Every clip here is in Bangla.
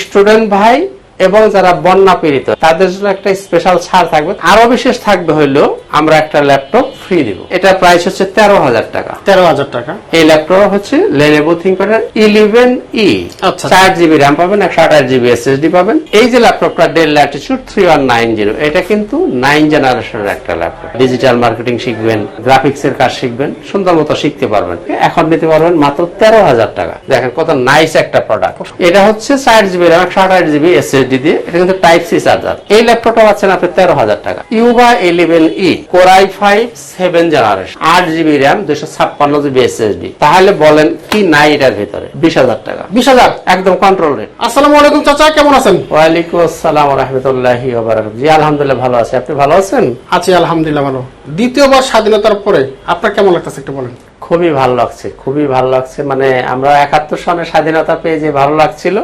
স্টুডেন্ট ভাই এবং যারা বন্যা পীড়িত তাদের জন্য একটা স্পেশাল ছাড় থাকবে। আরো বিশেষ থাকবে হইলো আমরা একটা ল্যাপটপ ফ্রি দিব। এটা প্রাইস হচ্ছে 13,000 টাকা। 13,000 টাকা। এই ল্যাপটপ হচ্ছে Lenovo ThinkPad 11E। 4GB RAM পাবেন, 128GB SSD পাবেন। এই যে ল্যাপটপটা Dell Latitude 3190, এটা কিন্তু 9 জেনারেশনের একটা ল্যাপটপ। ডিজিটাল মার্কেটিং শিখবেন, গ্রাফিক্স এর কাজ শিখবেন, সুন্দর মতো শিখতে পারবেন। এখন নিতে পারবেন মাত্র 13,000 টাকা। দেখেন কত নাইস একটা প্রোডাক্ট। এটা হচ্ছে 4GB RAM 128GB SSD দিয়ে, এটা কিন্তু টাইপ সি চার্জার। এই ল্যাপটপটা পাচ্ছেন আপনি 13,000 টাকা। Yuga 11E Core i5 7 generation, 8GB RAM 256GB SSD। তাহলে বলেন কি নাই এটার ভিতরে? 20,000 টাকা। 20,000 একদম কন্ট্রোল রেট। আসসালামু আলাইকুম চাচা, কেমন আছেন? ওয়ালাইকুম আসসালাম ওয়া রাহমাতুল্লাহি ওয়া বারাকাতুহু। জি আলহামদুলিল্লাহ ভালো আছি। আপনি ভালো আছেন? আছি আলহামদুলিল্লাহ ভালো। দ্বিতীয়বার স্বাধীনতার পরে আপনার কেমন লাগতেছে একটু বলেন। খুবই ভালো লাগছে, খুবই ভালো লাগছে। মানে আমরা 71 সনে স্বাধীনতা পেয়ে যে ভালো লাগছিল,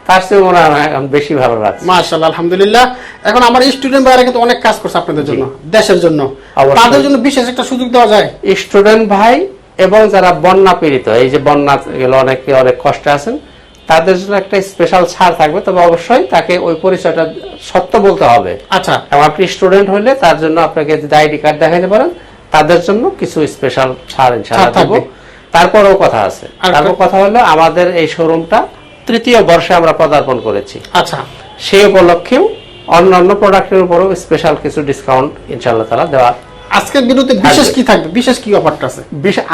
তার চেয়ে মনে হয় এখন বেশি ভালো লাগছে। মাশাআল্লাহ আলহামদুলিল্লাহ। এখন আমার স্টুডেন্ট ভাইরা কিন্তু অনেক কাজ করছে আপনাদের জন্য, দেশের জন্য। তাদের জন্য বিশেষ একটা সুযোগ দেওয়া যায়। স্টুডেন্ট ভাই এবং যারা বন্যা পীড়িত, এই যে বন্যা গেল অনেকে অনেক কষ্টে আছেন, তাদের জন্য একটা স্পেশাল ছাড় থাকবে। তবে অবশ্যই তাকে ওই পরিচয়টা সত্য বলতে হবে। আচ্ছা, এবং আপনি স্টুডেন্ট হলে তার জন্য আপনাকে যদি আইডি কার্ড দেখাতে পারেন, তাদের জন্য কিছু স্পেশাল ছাড় ইনশাআল্লাহ দেব। তারপরেও কথা আছে, তারপর কথা হলো আমাদের এই শোরুমটা 3য় বর্ষে আমরা পদার্পণ করেছি। আচ্ছা, সেই উপলক্ষেও অন্যান্য প্রোডাক্টের উপরও স্পেশাল কিছু ডিসকাউন্ট ইনশাআল্লাহ তাআলা দেওয়া। আজকের ভিডিওতে বিশেষ কি থাকবে? বিশেষ কি অফারটা আছে?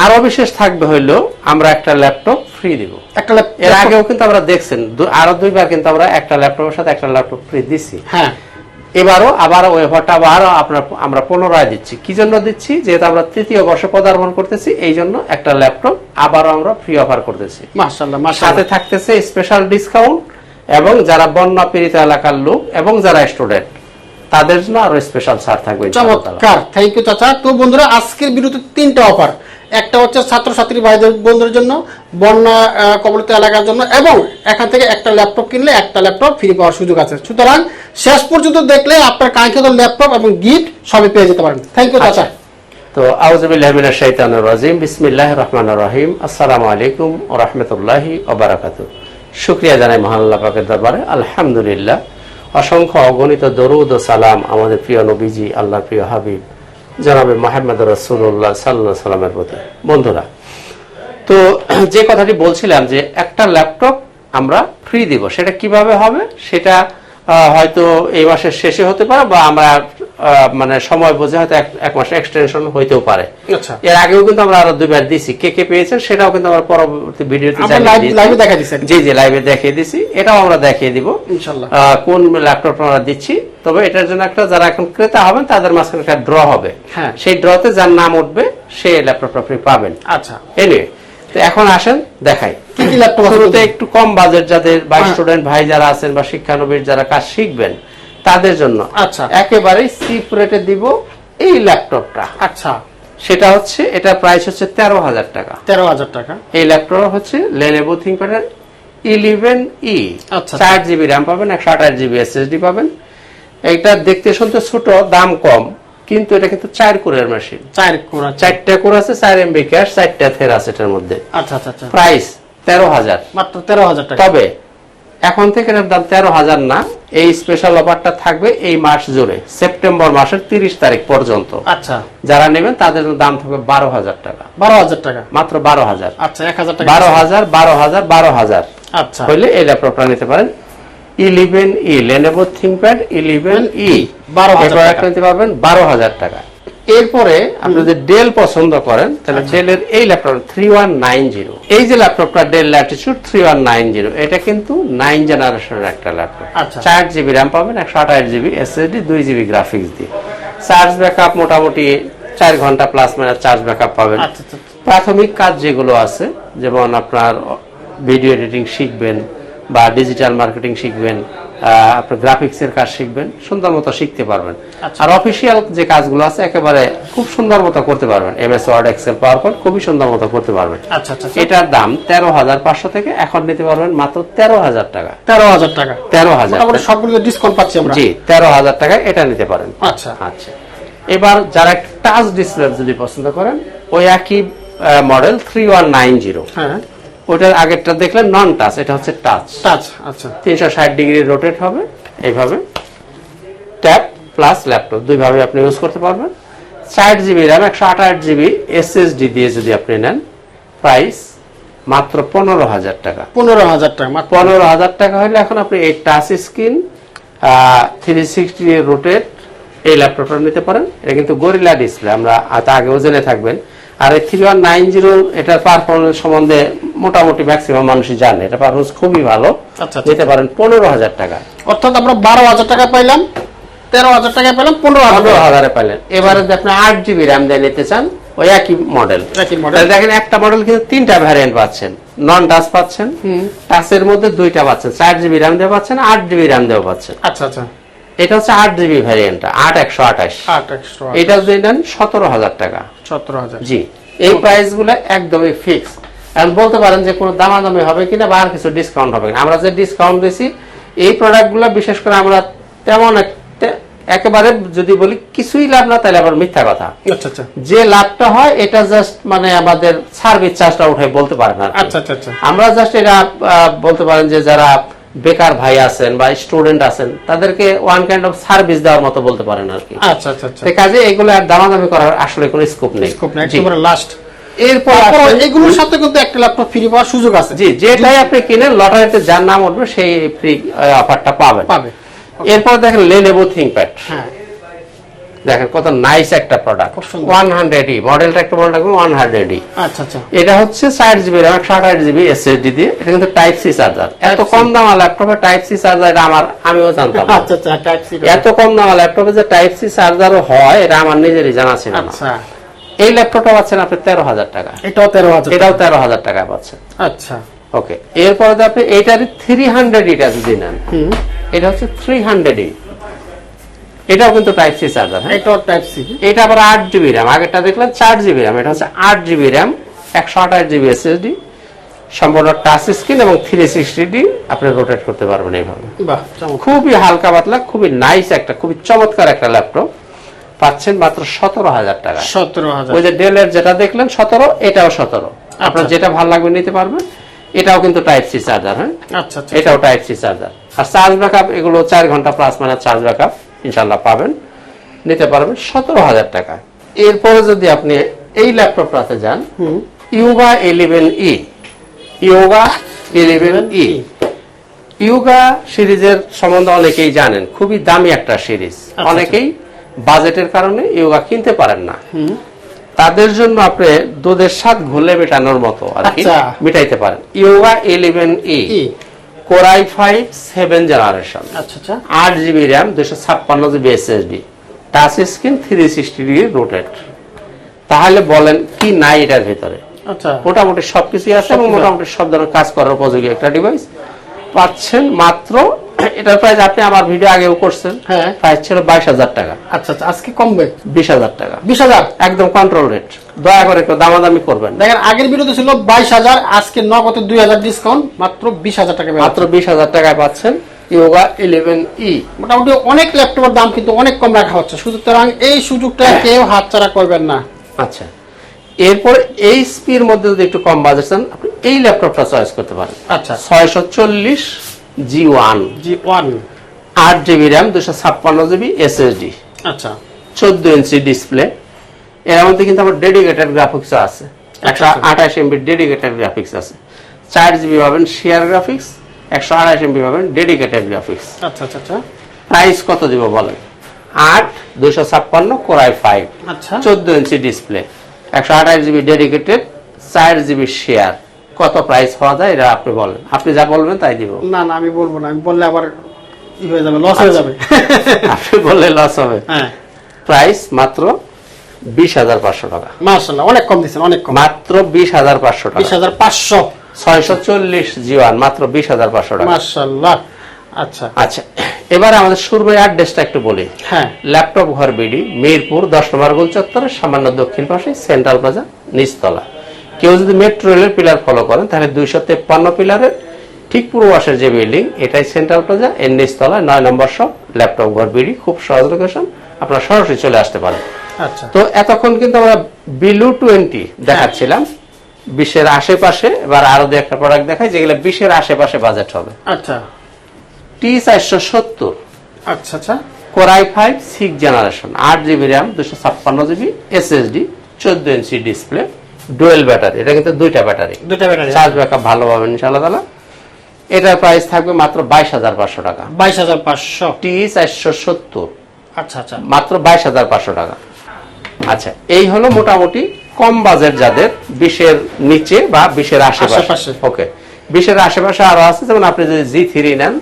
আরো বিশেষ থাকবে হইলো আমরা একটা ল্যাপটপ ফ্রি দিব। একটা এর আগেও কিন্তু আমরা দেখছেন আরো 2বার কিন্তু আমরা একটা ল্যাপটপের সাথে একটা ল্যাপটপ ফ্রি দিছি। হ্যাঁ, এবারও আবার ওই অফারটা আবার আমরা পুনরায় দিচ্ছি। কি জন্য দিচ্ছি? যেহেতু আমরা 3য় বর্ষে পদার্পণ করতেছি, এই জন্য একটা ল্যাপটপ আবারও আমরা ফ্রি অফার করতেছি। মাশাআল্লাহ সাথে মাশাআল্লাহ। থাকতেছে স্পেশাল ডিসকাউন্ট, এবং যারা বন্যা পীড়িত এলাকার লোক এবং যারা স্টুডেন্ট তাদের জন্য আরো স্পেশাল ছাড় থাকবে। চমৎকার, থ্যাংক ইউ চাচা। তো বন্ধুরা, আজকের ভিডিওতে 3টা অফার। একটা হচ্ছে ছাত্রছাত্রী ভাইদের বন্ধুদের জন্য, বন্যা কবলিত এলাকার জন্য, এবং এখান থেকে একটা ল্যাপটপ কিনলে একটা ল্যাপটপ ফ্রি পাওয়ার সুযোগ আছে। সুতরাং শেষ পর্যন্ত দেখলে আপনার কাঙ্ক্ষিত ল্যাপটপ এবং গিফট সবই পেয়ে যেতে পারেন। থ্যাংক ইউ চাচা। তো আউযু বিল্লাহি মিনাশ শাইতানির রাজিম, বিসমিল্লাহির রহমানির রহিম। আসসালামু আলাইকুম ওয়া রাহমাতুল্লাহি ওয়া বারাকাতুহু। শুকরিয়া জানাই মহান আল্লাহ পাকের দরবারে, আলহামদুলিল্লাহ। অসংখ্য অগণিত দরুদ ও সালাম আমাদের প্রিয় নবীজি, আল্লাহর প্রিয় হাবিব জনাবে মুহাম্মদ রাসূলুল্লাহ সাল্লাল্লাহু আলাইহি ওয়াসাল্লামের প্রতি। বন্ধুরা, তো যে কথাটি বলছিলাম যে একটা ল্যাপটপ আমরা ফ্রি দিব, সেটা কিভাবে হবে সেটা হয়তো এই মাসের শেষে হতে পারে, বা আমরা মানে সময় বুঝে হয়তো এক মাস এক্সটেনশন হইতেও পারে। আচ্ছা, এর আগেও কিন্তু আমরা আরো 2বার দিছি। কে কে পেয়েছেন সেটাও কিন্তু আমরা পরবর্তী ভিডিওতে লাইভে দেখা দিচ্ছি। জি জি, লাইভে দেখিয়ে দিছি। এটাও আমরা দেখিয়ে দিব ইনশাআল্লাহ কোন ল্যাপটপ আমরা দিচ্ছি। তবে এটার জন্য একটা যারা এখন ক্রেতা হবেন তাদের মাঝখানে একটা ড্র হবে। হ্যাঁ, সেই ড্রতে যার নাম উঠবে সে ল্যাপটপটা আপনি পাবেন। আচ্ছা, এনিওয়ে, তো এখন আসেন দেখাই কি কি ল্যাপটপ। শুরুতে একটু কম বাজেট যাদের বা স্টুডেন্ট ভাই যারা আছেন বা শিক্ষানবিশ যারা কাজ শিখবেন তাদের জন্য আচ্ছা একেবারে চিপ রেটে দিব এই ল্যাপটপটা। আচ্ছা, সেটা হচ্ছে, এটা প্রাইস হচ্ছে 13,000 টাকা। 13,000 টাকা। এই ল্যাপটপ হচ্ছে Lenovo ThinkPad 11E। আচ্ছা, 4GB RAM পাবেন, 128GB SSD পাবেন। এটা দেখতে শুনতে ছোট, দাম কম, কিন্তু এটা কিন্তু 4 কোরের মেশিন। 4টা কোর আছে, 4 MB ক্যাশ, 4টা থেরা আছে এটার মধ্যে। আচ্ছা আচ্ছা আচ্ছা। প্রাইস 13,000, মাত্র 13,000 টাকা। তবে এখন থেকে এর দাম 13,000 না, এই স্পেশাল অফারটা থাকবে এই মাস জুড়ে, সেপ্টেম্বর মাসের 30 তারিখ পর্যন্ত। আচ্ছা, যারা নেবেন তাদের জন্য দাম থাকবে 12,000 টাকা। 12,000 টাকা, মাত্র 12,000। আচ্ছা, 1,000 টাকা। 12,000 12,000 12,000 আচ্ছা, হইলে এই ল্যাপটপটা নিতে পারেন। 11E Lenovo ThinkPad 11E 12,000 টাকা নিতে পারবেন 12,000 টাকা। এরপরে আপনি যদি ডেল পছন্দ করেন তাহলে ডেলের এই ল্যাপটপ 3190, এই যে ল্যাপটপটা Dell Latitude 3190, এটা কিন্তু 9 জেনারেশনের একটা ল্যাপটপ। আচ্ছা, 4GB RAM পাবেন, 128GB SSD, 2GB গ্রাফিক্স দিয়ে। চার্জ ব্যাকআপ মোটামুটি 4 ঘন্টা প্লাস মাইনাস চার্জ ব্যাকআপ পাবেন। আচ্ছা আচ্ছা। প্রাথমিক কাজ যেগুলো আছে, যেমন আপনার ভিডিও এডিটিং শিখবেন বা ডিজিটাল মার্কেটিং শিখবেন, আপনার গ্রাফিক্স এর কাজ শিখবেন, সুন্দর মতো শিখতে পারবেন। আর অফিসিয়াল যে কাজগুলো আছে একেবারে খুব সুন্দর মতো করতে পারবেন। MS ওয়ার্ড, এক্সেল, পাওয়ারপয়েন্ট খুবই সুন্দর মতো করতে পারবেন। আচ্ছা আচ্ছা। এটার দাম 13,500 থেকে এখন নিতে পারবেন মাত্র 13,000 টাকা। 13,000 টাকা, 13,000। আমরা সবগুলো ডিসকাউন্ট পাচ্ছি আমরা। জি, 13,000 টাকা এটা নিতে পারেন। আচ্ছা আচ্ছা, এবার যারা টাচ ডিসপ্লে যদি পছন্দ করেন, ওই একই মডেল 3190, হ্যাঁ, ওটার আগেরটা দেখলেন নন টাচ, এটা হচ্ছে টাচ। টাচ, আচ্ছা। 360 ডিগ্রি রোটেট হবে এইভাবে, ট্যাব প্লাস ল্যাপটপ দুইভাবে আপনি ইউজ করতে পারবেন। 4GB র্যাম 128GB SSD দিয়ে যদি আপনি নেন, প্রাইস মাত্র 15,000 টাকা। 15,000 টাকা মাত্র। 15,000 টাকা হলে এখন আপনি এই টাচ স্ক্রিন 360 রোটেট এই ল্যাপটপটা নিতে পারেন। এটা কিন্তু গরিলা ডিসপ্লে, আমরা আগেও জেনে থাকবেন। আর এই 3190 এটার পারফরমেন্স সম্বন্ধে মোটামুটি ম্যাক্সিমাম মানুষই জানে, এটা পারফরমেন্স খুবই ভালো। আচ্ছা, নিতে পারেন 15,000 টাকা। অর্থাৎ আমরা 12,000 টাকা পাইলাম, 13,000 টাকা পাইলাম, 15,000 পাইলেন। এবারে যদি আপনি 8GB র্যাম দিয়ে নিতে চান, ওই একই মডেল, দেখেন একটা মডেল কিন্তু 3টা ভ্যারিয়েন্ট পাচ্ছেন। নন টাচ পাচ্ছেন, টাচের মধ্যে 2টা পাচ্ছেন, 4GB র্যাম দিয়ে পাচ্ছেন, 8GB র্যাম দিয়ে পাচ্ছেন। আচ্ছা আচ্ছা, এটা হচ্ছে 8GB ভ্যারিয়েন্টটা, 8128। এটা যদি নেন 17,000 টাকা। 17,000, জি। এই প্রাইস গুলো একদমই ফিক্স। এখন বলতে পারেন যে কোনো দামাদামি হবে কিনা বা আর কিছু ডিসকাউন্ট হবে কিনা। আমরা যে ডিসকাউন্ট দিছি এই প্রোডাক্ট গুলো বিশেষ করে আমরা তেমন একেবারে যদি বলি কিছুই লাভ না, তাহলে আবার মিথ্যা কথা। আচ্ছা আচ্ছা, যে লাভটা হয় এটা জাস্ট মানে আমাদের সার্ভিস চার্জটা উঠে বলতে পারেন না। আচ্ছা আচ্ছা, আমরা জাস্ট এটা বলতে পারেন যে যারা বেকার ভাই আছেন বা স্টুডেন্ট আছেন তাদেরকে ওয়ান কাইন্ড অফ সার্ভিস দেওয়ার মতো বলতে পারেন আর কি। আচ্ছা আচ্ছা, সেই কাজে এগুলো আর দামাদামি করার আসলে কোনো স্কোপ নেই। একেবারে লাস্ট। এরপর এগুলোর সাথে কিন্তু একটা ল্যাপটপ ফ্রি পাওয়ার সুযোগ আছে। জি, যেটাই আপনি কিনেন লটারিতে যার নাম উঠবে সেই ফ্রি অফারটা পাবেন। এরপর দেখেন Lenovo ThinkPad, হ্যাঁ দেখেন কত নাইস একটা প্রোডাক্ট। 100E মডেলটা, একটা মডেলটা 100E। আচ্ছা আচ্ছা, এটা হচ্ছে 4GB র্যাম 128GB SSD দিয়ে। এটা কিন্তু টাইপ সি চার্জার। এত কম দামা ল্যাপটপে টাইপ সি চার্জার, এটা আমিও জানতাম না। আচ্ছা আচ্ছা, টাইপ সি। এত কম দামা ল্যাপটপে যে টাইপ সি চার্জারও হয় এটা আমার নিজেরই জানা ছিল না। আচ্ছা, এই ল্যাপটপটা পাচ্ছেন আপনি 13,000 টাকা। এটাও 13,000, এটাও 13,000 টাকা পাচ্ছেন। আচ্ছা ওকে। এরপরে আপনি এইটারই 300 এটা যদি নেন, এটা হচ্ছে 300E। এটাও কিন্তু টাইপ সি চার্জার। এটাও টাইপ সি। এটা আবার 8GB র্যাম, আগেরটা দেখলেন 4GB র্যাম, এটা হচ্ছে 8GB র্যাম 128GB SSD, সম্পূর্ণ টাচ স্ক্রিন এবং 360D আপনি রোটেট করতে পারবেন এইভাবে। বাহ, খুবই হালকা পাতলা, খুবই নাইস একটা, খুবই চমৎকার একটা ল্যাপটপ পাচ্ছেন মাত্র 17,000 টাকা। 17,000। ওই যে ডেলের যেটা দেখলেন 17, এটাও 17। আপনার যেটা ভালো লাগবে নিতে পারবেন। এটাও কিন্তু টাইপ সি চার্জার। হ্যাঁ, আচ্ছা আচ্ছা, এটাও টাইপ সি চার্জার। আর চার্জ ব্যাকআপ এগুলো 4 ঘন্টা প্লাস মানে চার্জ ব্যাকআপ ইনশাআল্লাহ পাবেন। নিতে পারবেন 17,000 টাকা। এরপরে যদি আপনি এই ল্যাপটপটাতে যান, yoga 11E, yoga 11E। Yoga সিরিজের সম্বন্ধে অনেকেই জানেন, খুবই দামি একটা সিরিজ। অনেকেই বাজেটের কারণে ইয়োগা কিনতে পারেন না, তাদের জন্য আপনি দুধের স্বাদ ঘুলে মেটানোর মতো আর কি মেটাইতে পারেন। Yoga 11E Core i5 7th generation, 8GB RAM 256GB SSD, touch screen 360 degree rotate. তাহলে বলেন কি নাই এটার ভিতরে? মোটামুটি সবকিছু আছে এবং মোটামুটি সব ধরনের কাজ করার উপযোগী একটা ডিভাইস পাচ্ছেন মাত্র। এটার প্রাইস আপনি আমার ভিডিও আগেও করছেন, প্রাইস ছিল 22,000 টাকা। আচ্ছা আচ্ছা, আজকে কমবে 20,000 টাকা। 20,000 একদম কন্ট্রোল রেট, দয়া করে একটু দামাদামি করবেন। দেখেন আগের ভিডিওতে ছিল 22,000, আজকে নগদে 2,000 ডিসকাউন্ট, মাত্র 20,000 টাকা। মাত্র 20,000 টাকায় পাচ্ছেন ইয়োগা 11E। মোটামুটি অনেক ল্যাপটপের দাম কিন্তু অনেক কম রাখা হচ্ছে, সুতরাং এই সুযোগটা কেউ হাতছাড়া করবেন না। আচ্ছা, এরপরে এই স্পির মধ্যে যদি একটু কম বাজেট চান, আপনি এই ল্যাপটপটা চয়েস করতে পারেন। আচ্ছা, 640 G1, 8GB RAM 256GB SSD, আচ্ছা 14 ইঞ্চি ডিসপ্লে। এর মধ্যে কিন্তু আমার ডেডিকেটেড গ্রাফিক্স আছে, 128MB ডেডিকেটেড গ্রাফিক্স আছে। 4GB পাবেন শেয়ার গ্রাফিক্স, 128MB পাবেন ডেডিকেটেড গ্রাফিক্স। আচ্ছা আচ্ছা, প্রাইস কত দিব বলেন? 8,256 Core i5, 14 inch display, 128GB dedicated, 4GB share. কত প্রাইস হওয়া যায় এটা আপনি বলেন, আপনি যা বলবেন তাই দিব। না না, আমি বলবো না, আমি বললে আবার ই হয়ে যাবে, লস হয়ে যাবে। আপনি বললে লস হবে। হ্যাঁ, প্রাইস মাত্র 20,500 টাকা। মাশাআল্লাহ, অনেক কম দিচ্ছেন, অনেক কম, মাত্র 20,500 টাকা। 20,500। 640 G1 মাত্র 20,500 টাকা। মাশাআল্লাহ। আচ্ছা আচ্ছা, এবারে আমাদের শোরুমের অ্যাড্রেসটা একটু বলি। হ্যাঁ, ল্যাপটপ ঘর বিডি, মিরপুর 10 নম্বর গোল চত্বরের সামান্য দক্ষিণ পাশে সেন্ট্রাল প্লাজা নিচতলা। কেউ যদি মেট্রো রেলের পিলার ফলো করেন তাহলে 253 পিলারের ঠিক পূর্ব পাশের যে বিল্ডিং, এটাই সেন্ট্রাল প্লাজা, এর নিচতলা 9 নম্বর শপ, ল্যাপটপ ঘর বিডি। খুব সহজ লোকেশন, আপনারা সরাসরি চলে আসতে পারেন। আচ্ছা, তো এতক্ষণ কিন্তু আমরা বিলু 20 দেখাচ্ছিলাম। 20-এর আশেপাশে, এবার আরো দু একটা প্রোডাক্ট দেখাই যেগুলো 20-এর আশেপাশে বাজেট হবে। আচ্ছা T470 আচ্ছা আচ্ছা Core i5 6 generation, 8GB RAM, 256GB SSD, 14 inch display, dual battery. এটা কিন্তু দুইটা ব্যাটারি, চার্জ ব্যাকআপ ভালো পাবেন ইনশাআল্লাহ তাআলা। এটার প্রাইস থাকবে মাত্র 22,500 টাকা। 22,500 T470 আচ্ছা আচ্ছা মাত্র 22,500 টাকা। আচ্ছা, এই হলো মোটামুটি কম বাজেট যাদের 20-এর নিচে বা 20-এর আশেপাশে। ওকে, 20-এর আশেপাশে আরো আছে, যেমন আপনি যদি G3 নেন,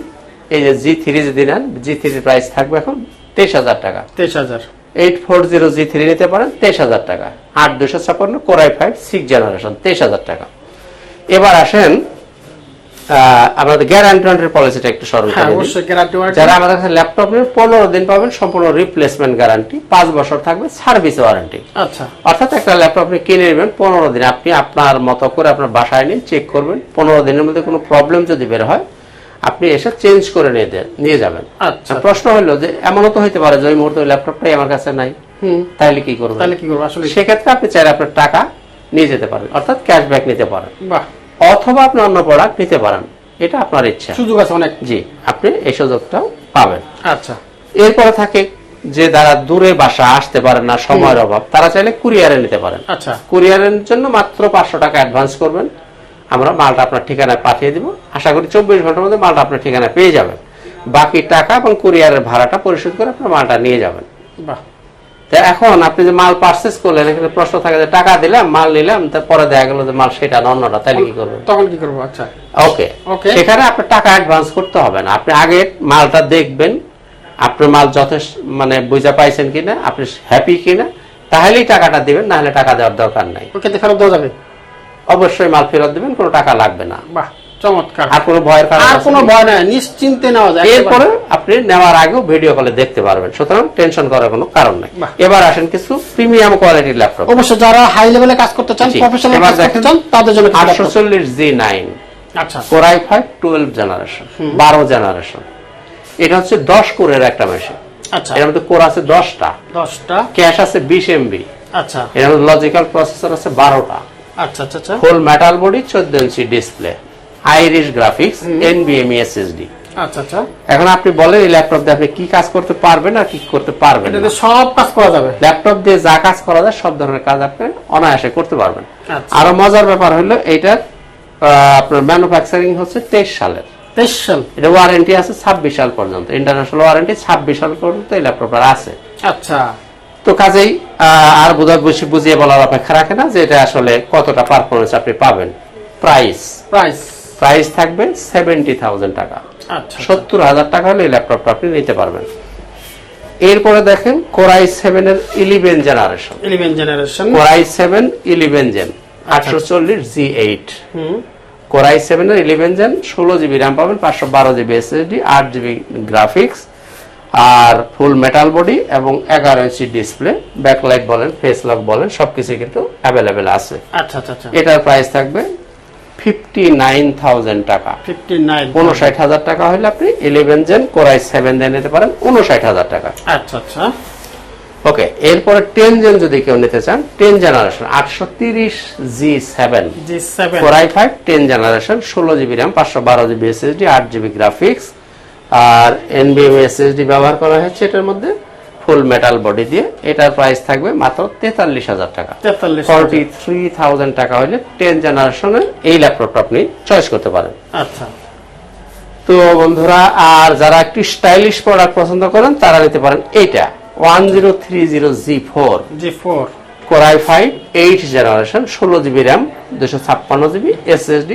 এই যে G3 যদি নেন, G3 প্রাইস থাকবে এখন 23,000 টাকা। 23,000। 840 G3 নিতে পারেন 23,000 টাকা। 8/256 Core i5 6 জেনারেশন 23,000 টাকা। এবার আসেন আমাদের গ্যারান্টি পলিসিটা একটু স্মরণ করে দিই। যারা আমাদের কাছে ল্যাপটপ নেন 15 দিন পাবেন সম্পূর্ণ রিপ্লেসমেন্ট গ্যারান্টি, 5 বছর থাকবে সার্ভিস ওয়ারেন্টি। আচ্ছা, অর্থাৎ একটা ল্যাপটপ আপনি কিনে নেবেন, 15 দিন আপনি আপনার মতো করে আপনার বাসায় নিন, চেক করবেন, 15 দিনের মধ্যে কোনো প্রবলেম যদি বের হয় আপনি এসে চেঞ্জ করে নিয়ে যাবেন। আচ্ছা, প্রশ্ন হলো যে এমনও তো হতে পারে যে ওই মুহূর্তে ওই ল্যাপটপটাই আমার কাছে নাই, তাহলে কি করবেন? আসলে সেক্ষেত্রে আপনি চাইলে আপনার টাকা নিয়ে যেতে পারেন, অর্থাৎ ক্যাশব্যাক নিতে পারেন, বাহ, অথবা আপনি অন্য প্রোডাক্ট নিতে পারেন, এটা আপনার ইচ্ছা, সুযোগ আছে অনেক। জি, আপনি এই সুযোগটাও পাবেন। আচ্ছা, এরপরে থাকে যে যারা দূরে বাসা আসতে পারেন না, সময়ের অভাব, তারা চাইলে কুরিয়ারে নিতে পারেন। আচ্ছা, কুরিয়ারের জন্য মাত্র 500 টাকা অ্যাডভান্স করবেন, আমরা মালটা আপনার ঠিকানায় পাঠিয়ে দিব। আশা করি 24 ঘন্টার মধ্যে মালটা আপনার ঠিকানায় পেয়ে যাবেন। বাকি টাকা এবং কুরিয়ারের ভাড়াটা পরিশোধ করে আপনার মালটা নিয়ে যাবেন। বাহ, এখন আপনি যে মাল পারচেজ করলেন, এখানে প্রশ্ন থাকে যে টাকা দিলাম, মাল নিলাম, তারপরে দেখা গেল যে মাল সেটা না অন্যটা, তাহলে কি করবেন? তখন কি করবো? আচ্ছা, ওকে, ওকে, সেখানে আপনার টাকা অ্যাডভান্স করতে হবে না। আপনি আগে মালটা দেখবেন, আপনার মাল যথেষ্ট মানে বুঝা পাইছেন কিনা, আপনি হ্যাপি কিনা, তাহলেই টাকাটা দিবেন, না হলে টাকা দেওয়ার দরকার নাই। ওকে, ফেরত দেওয়া যাবে? অবশ্যই মাল ফেরত দিবেন, কোনো টাকা লাগবে না। বাহ, চমৎকার। আর কোনো ভয়ের কারণ আর কোনো ভয় নাই, নিশ্চিন্তে নেওয়া যায়। এরপরে আপনি নেওয়ার আগেও ভিডিও কলে দেখতে পারবেন, সুতরাং টেনশন করার কোনো কারণ নাই। এবার আসেন কিছু প্রিমিয়াম কোয়ালিটির ল্যাপটপ। অবশ্য যারা হাই লেভেলে কাজ করতে চান, প্রফেশনাল কাজ করতে চান, তাদের জন্য 840 G9 আচ্ছা, Core i5 12 জেনারেশন, 12 জেনারেশন। এটা হচ্ছে 10 কোরের একটা মেশিন। আচ্ছা, এর মধ্যে কোর আছে 10টা, ক্যাশ আছে 20 MB। আচ্ছা, এর মধ্যে লজিক্যাল প্রসেসর আছে 12টা। আচ্ছা আচ্ছা আচ্ছা, full metal body, 14 inch display, Iris graphics, NVMe SSD। আচ্ছা আচ্ছা, এখন আপনি বলেন এই ল্যাপটপ দিয়ে আপনি কি কাজ করতে পারবেন আর কি করতে পারবেন না? এটাতে সব কাজ করা যাবে। ল্যাপটপ দিয়ে যা কাজ করা যায় সব ধরনের কাজ আপনি অনায়াসে করতে পারবেন। আচ্ছা, আরো মজার ব্যাপার হলো এইটার আপনার ম্যানুফ্যাকচারিং হচ্ছে 23 সালের। 23 সাল? এটা ওয়ারেন্টি আছে 26 সাল পর্যন্ত, ইন্টারন্যাশনাল ওয়ারেন্টি 26 সাল পর্যন্ত এই ল্যাপটপটার আছে। আচ্ছা, তো কাজেই আর বোধহয় বেশি বুঝিয়ে বলার অপেক্ষা রাখে না যে এটা আসলে কতটা পারফরমেন্স আপনি পাবেন। প্রাইস থাকবে 70,000 টাকা। আচ্ছা, 70,000 টাকা হলে এই ল্যাপটপটা আপনি নিতে পারবেন। এরপরে দেখেন Core i7 এর 11 generation, Core i7 11 gen 840 G8, Core i7 এর 11 জেন, 16GB RAM পাবেন, 512GB SSD, 8GB গ্রাফিক্স, আর ফুল মেটাল বডি এবং 11 ইঞ্চি ডিসপ্লে, ব্যাকলাইট বলেন, ফেস লক বলেন, সবকিছু কিন্তু অ্যাভেলেবেল আছে। আচ্ছা আচ্ছা, এটার প্রাইস থাকবে 59,000 টাকা। 59,000 টাকা হলে আপনি 11 জেন Core i7 দিয়ে নিতে পারেন 59,000 টাকা। আচ্ছা আচ্ছা, ওকে, এরপরে 10 জেন যদি কেউ নিতে চান, 10 generation 830 G7 Core i5 10 generation, 16GB RAM, 512GB SSD, 8GB graphics, আর NVMe SSD ব্যবহার করা হয়েছে এটার মধ্যে, ফুল মেটাল বডি দিয়ে। এটার প্রাইস থাকবে মাত্র 43,000 টাকা। 43,000 টাকা হলে 10 জেনারেশনের এই ল্যাপটপটা আপনি চয়েস করতে পারেন। আচ্ছা, তো বন্ধুরা, আর যারা একটু স্টাইলিশ প্রোডাক্ট পছন্দ করেন তারা নিতে পারেন এইটা 1030 G4 Core i5 8 generation, 16GB RAM, 256GB SSD,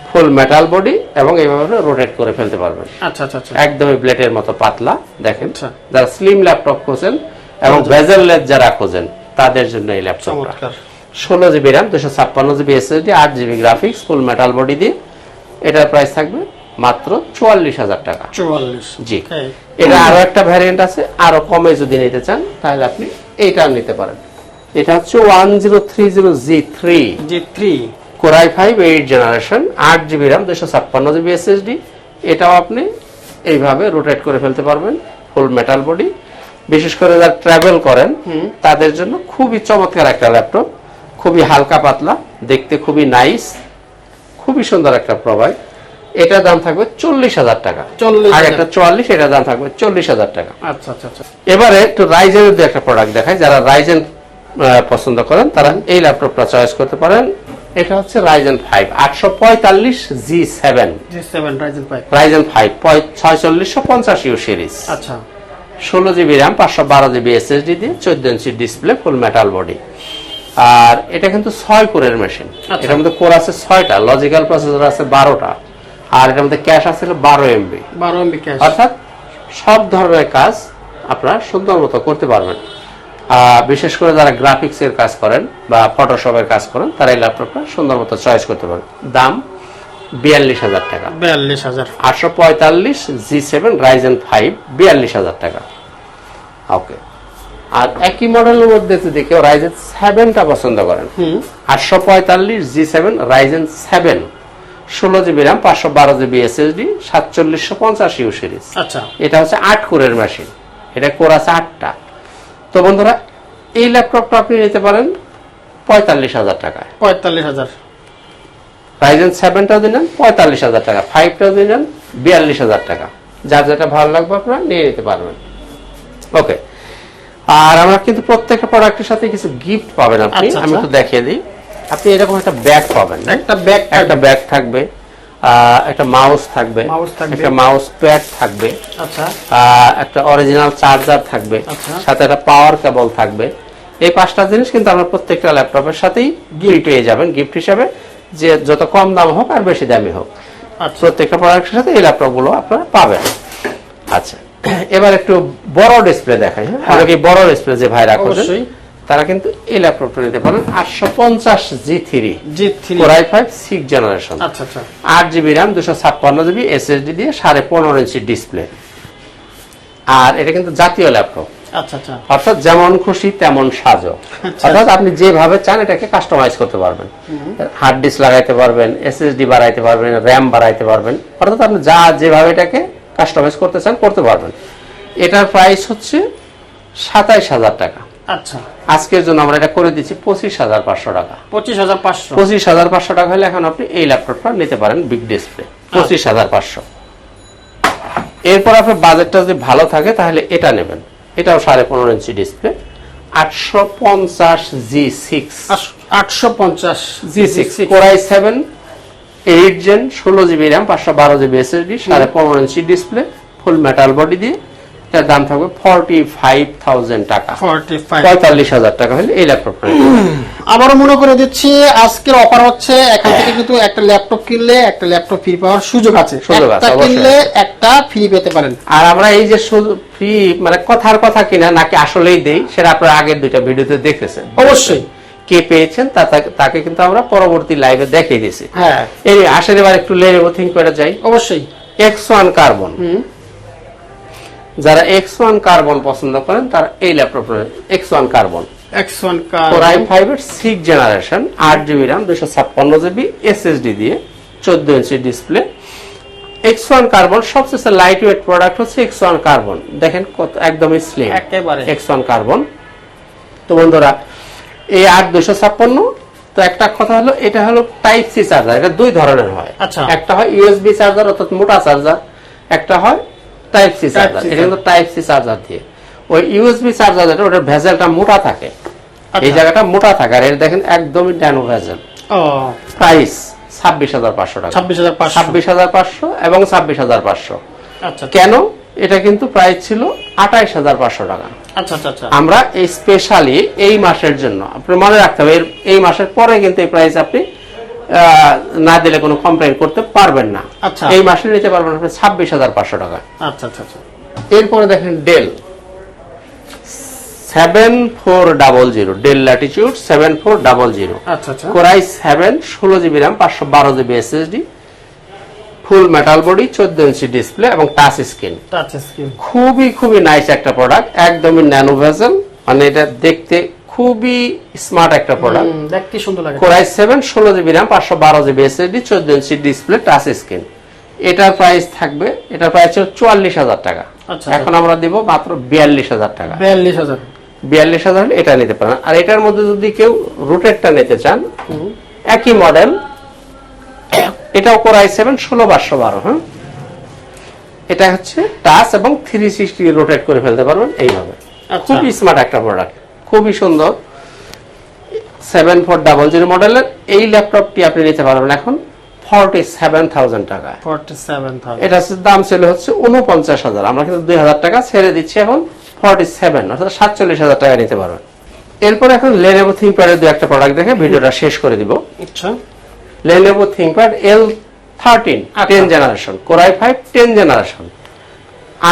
ফুল মেটাল বডি, এবং এইভাবে রোটেট করে ফেলতে পারবেন। আচ্ছা আচ্ছা, একদমই প্লেটের মতো পাতলা। দেখেন, যারা স্লিম ল্যাপটপ খোঁজেন এবং বেজেললেস যারা খোঁজেন তাদের জন্য এই ল্যাপটপটা। 16GB RAM, 256GB SSD, 8GB graphics, ফুল মেটাল বডি দিয়ে। এটার প্রাইস থাকবে মাত্র 44,000 টাকা। 44? জি। এটা আরো একটা ভ্যারিয়েন্ট আছে, আরো কমে যদি নিতে চান তাহলে আপনি এইটা নিতে পারেন। এটা হচ্ছে 1030 G3 Core i5 8 generation, 8GB RAM, 256GB SSD। এটাও আপনি এইভাবে রোটেট করে ফেলতে পারবেন, ফুল মেটাল বডি। বিশেষ করে যারা ট্রাভেল করেন তাদের জন্য খুবই চমৎকার একটা ল্যাপটপ। খুবই হালকা পাতলা, দেখতে খুবই নাইস, খুবই সুন্দর একটা প্রোভাইড। এটার দাম থাকবে 40,000 টাকা। 40,000 আর একটা 44, এটার দাম থাকবে 40,000 টাকা। আচ্ছা আচ্ছা আচ্ছা। এবারে একটু রাইজেনের একটা প্রোডাক্ট দেখাই, যারা রাইজেন পছন্দ করেন তারা এই ল্যাপটপটা চয়েস করতে পারেন। এটা হচ্ছে Ryzen 5 845 G7 Ryzen 5। Ryzen 5 4650 series. আচ্ছা 16 জিবি র্যাম, 512 জিবি এসএসডি দিয়ে, 14 inch display, full metal body. আর এটা কিন্তু 6 কোরের মেশিন। আচ্ছা। এটার মধ্যে কোর আছে 6টা, লজিক্যাল প্রসেসর আছে 12টা, আর এটার মধ্যে ক্যাশ আছে 12 এমবি। 12 MB cash. অর্থাৎ সব ধরনের কাজ আপনারা সুন্দর মতো করতে পারবেন। বিশেষ করে যারা গ্রাফিক্স এর কাজ করেন বা ফটোশপের কাজ করেন তারা এই ল্যাপটপটা সুন্দর মতো চয়েস করতে পারেন। দাম 42,000 টাকা। 42,000। 845 G7 রাইজেন 5 42,000 টাকা। ওকে। আর একই মডেলের মধ্যে যদি কেউ রাইজেন 7টা পছন্দ করেন, 845 G7 Ryzen 7 16 GB RAM, 512 GB SSD, 4750 you series. আচ্ছা এটা হচ্ছে 8 কোরের মেশিন, এটা কোর আছে 8টা। তো বন্ধুরা এই ল্যাপটপটা আপনি নিতে পারেন 45,000 টাকায়। 45,000। রাইজেন 7টাও দিলেন 45,000 টাকা, 5টাও দিলেন 42,000 টাকা। যার যেটা ভালো লাগবে আপনারা নিয়ে নিতে পারবেন। ওকে। আর আমরা কিন্তু প্রত্যেকটা প্রোডাক্টের সাথে কিছু গিফট পাবেন আপনি। আচ্ছা, আমি আচ্ছা। একটু দেখিয়ে দিই। আপনি এরকম একটা ব্যাগ পাবেন, একটা ব্যাগ, একটা ব্যাগ থাকবে, একটা মাউস থাকবে, একটা মাউস প্যাড থাকবে, আচ্ছা একটা অরিজিনাল চার্জার থাকবে, আচ্ছা। সাথে একটা পাওয়ার কেবল থাকবে। এই 5টা জিনিস কিন্তু আমরা প্রত্যেকটা ল্যাপটপের সাথেই গিফট পেয়ে যাবেন, গিফট হিসাবে, যে যত কম দাম হোক আর বেশি দামি হোক, আচ্ছা। প্রত্যেকটা প্রোডাক্টের সাথে এই ল্যাপটপগুলো আপনারা পাবেন। আচ্ছা, এবার একটু বড় ডিসপ্লে দেখাই। অনেকে বড় ডিসপ্লে যে ভাইরা খোঁজেন অবশ্যই। তারা কিন্তু এই ল্যাপটপটা নিতে পারেন। 850 G3 G3 Core i5 6 generation. আচ্ছা আচ্ছা। 8 জিবি র্যাম, 256 জিবি এসএসডি দিয়ে, 15.5 ইঞ্চি ডিসপ্লে। আর এটা কিন্তু জাতীয় ল্যাপটপ, আচ্ছা আচ্ছা। অর্থাৎ যেমন খুশি তেমন সাজো। আচ্ছা। অর্থাৎ আপনি যেভাবে চান এটাকে কাস্টমাইজ করতে পারবেন। হার্ড ডিস্ক লাগাইতে পারবেন, এসএসডি বাড়াইতে পারবেন, র্যাম বাড়াইতে পারবেন, অর্থাৎ আপনি যা যেভাবে এটাকে কাস্টমাইজ করতে চান করতে পারবেন। এটার প্রাইস হচ্ছে 27,000 টাকা। আচ্ছা। আজকের জন্য আমরা এটা করে দিচ্ছি 25,500 টাকা। 25,500। 25,500 টাকা হলে এখন আপনি এই ল্যাপটপটা নিতে পারেন, বিগ ডিসপ্লে 25,500। এরপর আপনার বাজেটটা যদি ভালো থাকে তাহলে এটা নেবেন, এটাও 15.5 inch display, 850 G6 850 G6 Core i7 8 gen, 16 GB RAM, 512 GB SSD, 15.5 inch display, full metal body দিয়ে। এটার দাম থাকবে 45,000 টাকা। 45,000 টাকা হলে এই ল্যাপটপটা। আবারও মনে করে দিচ্ছি আজকের অফার হচ্ছে, এখান থেকে কিন্তু একটা ল্যাপটপ কিনলে একটা ল্যাপটপ ফ্রি পাওয়ার সুযোগ আছে। একটা কিনলে একটা ফ্রি পেতে পারেন। আর আমরা এই যে ফ্রি মানে কথার কথা কিনা নাকি আসলেই দেই, সেটা আপনারা আগের দুইটা ভিডিওতে দেখেছেন। অবশ্যই কে পেয়েছেন তাকে কিন্তু আমরা পরবর্তী লাইভে দেখিয়ে দিয়েছি। হ্যাঁ। এই আসলে এবার একটু লেভেল থিং করে যাই। অবশ্যই। X1 কার্বন, যারা X1 কার্বন পছন্দ করেন তারা এই laptop X1 carbon X1 Core i5 এর 6 generation, 8 GB RAM, 256 GB SSD দিয়ে, 14 ইঞ্চি ডিসপ্লে। X1 কার্বন সবচেয়ে লাইট ওয়েট প্রোডাক্ট হচ্ছে X1 কার্বন। দেখেন কত একদমই স্লিম একেবারে X1 কার্বন। তো বন্ধুরা এই 8256, তো একটা কথা হলো এটা হলো টাইপ সি চার্জার। এটা দুই ধরনের হয়। আচ্ছা। একটা হয় ইউএসবি চার্জার অর্থাৎ মোটা চার্জার, একটা হয় টাইপ সি চার্জার। এটা কিন্তু টাইপ সি চার্জার দিয়ে, ওই ইউএসবি চার্জার যেটা ওটার ভেজেলটা মোটা থাকে, এই জায়গাটা মোটা থাকে। আর এটা দেখেন একদমই ন্যানো ভেজেল। ও প্রাইস 26,500 টাকা। 26,500 এবং 26,500। আচ্ছা। কেন? এটা কিন্তু প্রাইস ছিল 28,500 টাকা। আচ্ছা আচ্ছা আচ্ছা। আমরা এই স্পেশালি এই মাসের জন্য, আপনি মনে রাখতে হবে এই মাসের পরে কিন্তু এই প্রাইস আপনি না দিলে কোনো কমপ্লেইন করতে পারবেন না। আচ্ছা। এই মাসে নিতে পারবেন আপনি 26,500 টাকা। আচ্ছা আচ্ছা আচ্ছা। এরপরে দেখেন ডেল 7400, ডেল ল্যাটিটিউড 7400। আচ্ছা আচ্ছা। Core i7 16 GB RAM, 512 GB SSD, ফুল মেটাল বডি, 14 ইঞ্চি ডিসপ্লে এবং টাচ স্ক্রিন। টাচ স্ক্রিন খুবই নাইস একটা প্রোডাক্ট, একদমই ন্যানো ভেজেল, মানে এটা দেখতে খুবই স্মার্ট একটা প্রোডাক্ট। দেখতে সুন্দর লাগে। Core i7 16 GB RAM, 512 GB SSD, 14 inch display, touch screen. এটার প্রাইস থাকবে, এটার প্রাইস হচ্ছে 44,000 টাকা। আচ্ছা। এখন আমরা দিব মাত্র 42,000 টাকা। 42,000। 42,000 হলে এটা নিতে পারেন। আর এটার মধ্যে যদি কেউ রুটেডটা নিতে চান, একই মডেল, এটাও Core i7 16512, হ্যাঁ, এটা হচ্ছে টাচ এবং 360 রোটেট করে ফেলতে পারবেন এইভাবে। খুবই স্মার্ট একটা প্রোডাক্ট, খুবই সুন্দর। 7400 মডেলের এই ল্যাপটপটি আপনি নিতে পারবেন এখন 47,000 টাকা। 47,000 এটা দাম ছিল হচ্ছে 49,000, আমরা কিন্তু 2,000 টাকা ছেড়ে দিচ্ছি এখন 47, অর্থাৎ 47,000 টাকা নিতে পারবেন। এরপর এখন Lenovo ThinkPad এর দু একটা প্রোডাক্ট দেখে ভিডিওটা শেষ করে দিব। আচ্ছা, Lenovo ThinkPad L13 10 generation, Core i5 10 generation,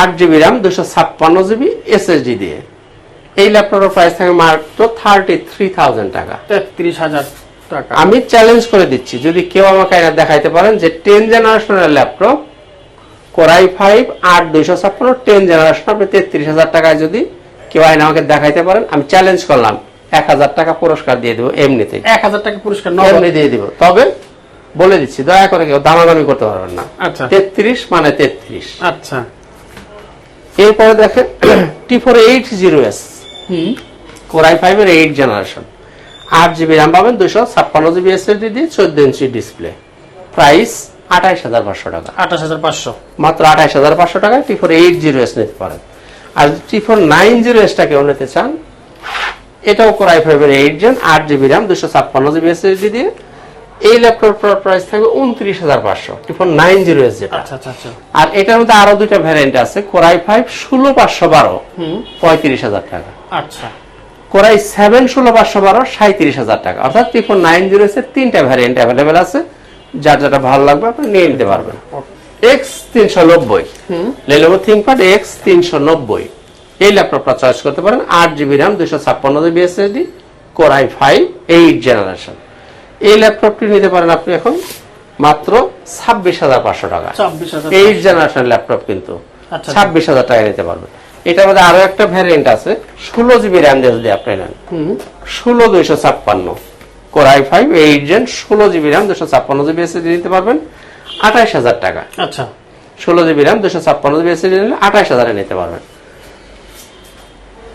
8GB RAM 256GB SSD দিয়ে। এই ল্যাপটপের প্রাইস থাকে মাত্র 33,000 টাকা। 33,000 টাকা। আমি চ্যালেঞ্জ করে দিচ্ছি, যদি কেউ আমাকে এটা দেখাইতে পারেন যে 10 জেনারেশনের ল্যাপটপ Core i5 8256 10 জেনারেশন আপনি 33,000 টাকায় যদি কেউ আইন আমাকে দেখাইতে পারেন, আমি চ্যালেঞ্জ করলাম 1,000 টাকা পুরস্কার দিয়ে দেবো এমনিতে। 1,000 টাকা পুরস্কার এমনি দিয়ে দিব। তবে বলে দিচ্ছি, দয়া করে কেউ দামাদামি করতে পারবেন না। আচ্ছা, 33 মানে 33। আচ্ছা, এরপরে দেখেন T480S Core i5 এর 8 জেনারেশন, 8GB RAM পাবেন, 256GB SSD দিয়ে, 14 ইঞ্চি ডিসপ্লে। প্রাইস 28,500 টাকা। 28,500 মাত্র 28,500 টাকায় T480S নিতে পারেন। আর T490S টা কেউ নিতে চান, এটাও Core i5 এর 8 gen, 8GB RAM 256GB SSD দিয়ে। এই ল্যাপটপের প্রাইস থাকবে 29,500, T490S যেটা। আচ্ছা, আচ্ছা, আচ্ছা। আর এটার মধ্যে আরো দুইটা ভ্যারিয়েন্ট আছে, Core i5 16512 35,000 টাকা, আচ্ছা, Core i7 16512 37,000 টাকা। অর্থাৎ T490S এর তিনটা ভ্যারিয়েন্ট অ্যাভেলেবেল আছে, যার যেটা ভালো লাগবে আপনি নিয়ে নিতে পারবেন। X390 Lenovo ThinkPad X390 এই ল্যাপটপটা চয়েস করতে পারেন, 8GB RAM 256GB SSD, Core i5 8 generation. এই ল্যাপটপটি নিতে পারেন আপনি এখন মাত্র 26,500 টাকা। 26,000 8 জেনারেশন ল্যাপটপ কিন্তু 26,000 টাকা নিতে পারবেন। এটার মধ্যে আরো একটা ভ্যারিয়েন্ট আছে 16GB RAM দিয়ে যদি আপনি নেন, 16256 Core i5 8 gen 16GB RAM 256GB SSD নিতে পারবেন 28,000 টাকা। আচ্ছা, 16GB RAM 256GB SSD নিলে 28,000 এ নিতে পারবেন।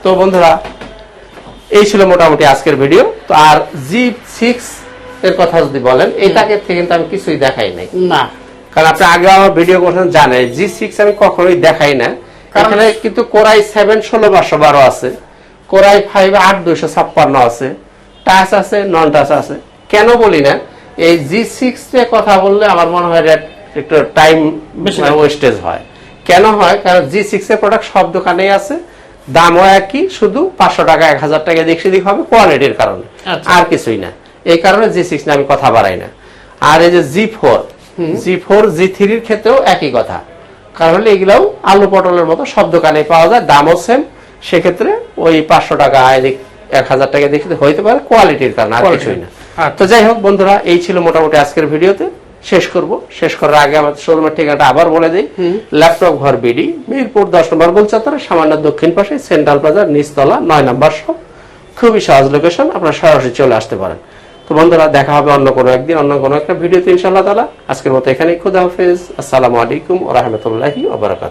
তো বন্ধুরা, এই ছিল মোটামুটি আজকের ভিডিও। তো আর G6 এর কথা যদি বলেন, এটাকে থেকে কিন্তু আমি কিছুই দেখাই নাই না, কারণ আপনি আগে আমার ভিডিও করছেন জানেন G6 আমি কখনোই দেখাই না। এখানে কিন্তু Core i7 16512 আছে, Core i5 8256 আছে, টাচ আছে, নন টাচ আছে। কেন বলি না, এই G6 এর কথা বললে আমার মনে হয় একটু টাইম ওয়েস্টেজ হয়। কেন হয়? কারণ G6 এর প্রোডাক্ট সব দোকানেই আছে, দামও একই, শুধু 500 টাকা 1,000 টাকা দিক সেদিক হবে কোয়ালিটির কারণে, আর কিছুই না। এই কারণে G6 নিয়ে আমি কথা বাড়াই না। আর এই যে G4 G3 এর ক্ষেত্রেও একই কথা, কারণ হলে এগুলাও আলু পটলের মতো সব দোকানে পাওয়া যায়, দামও সেম। সেক্ষেত্রে ওই 500 টাকা 1,000 টাকা দেখতে হইতে পারে, কোয়ালিটির কারণে, আর কিছুই না। তো যাই হোক বন্ধুরা, এই ছিল মোটামুটি আজকের ভিডিওতে। শেষ করার আগে আমাদের শোরুমের ঠিকানাটা আবার বলে দিই। ল্যাপটপ ঘর বিডি, মিরপুর 10 নম্বর গোল চত্বরে সামান্য দক্ষিণ পাশে, সেন্ট্রাল প্লাজার নিচতলা 9 নম্বর শপ। খুবই সহজ লোকেশন, আপনারা সরাসরি চলে আসতে পারেন। তো বন্ধুরা, দেখা হবে অন্য কোনো একদিন অন্য কোনো একটা ভিডিওতে ইনশাআল্লাহ তাআলা। আজকের মতো এখানেই, খুদা হাফেজ, আসসালামু আলাইকুম ওয়া রাহমাতুল্লাহি ওয়া বারাকাতুহু।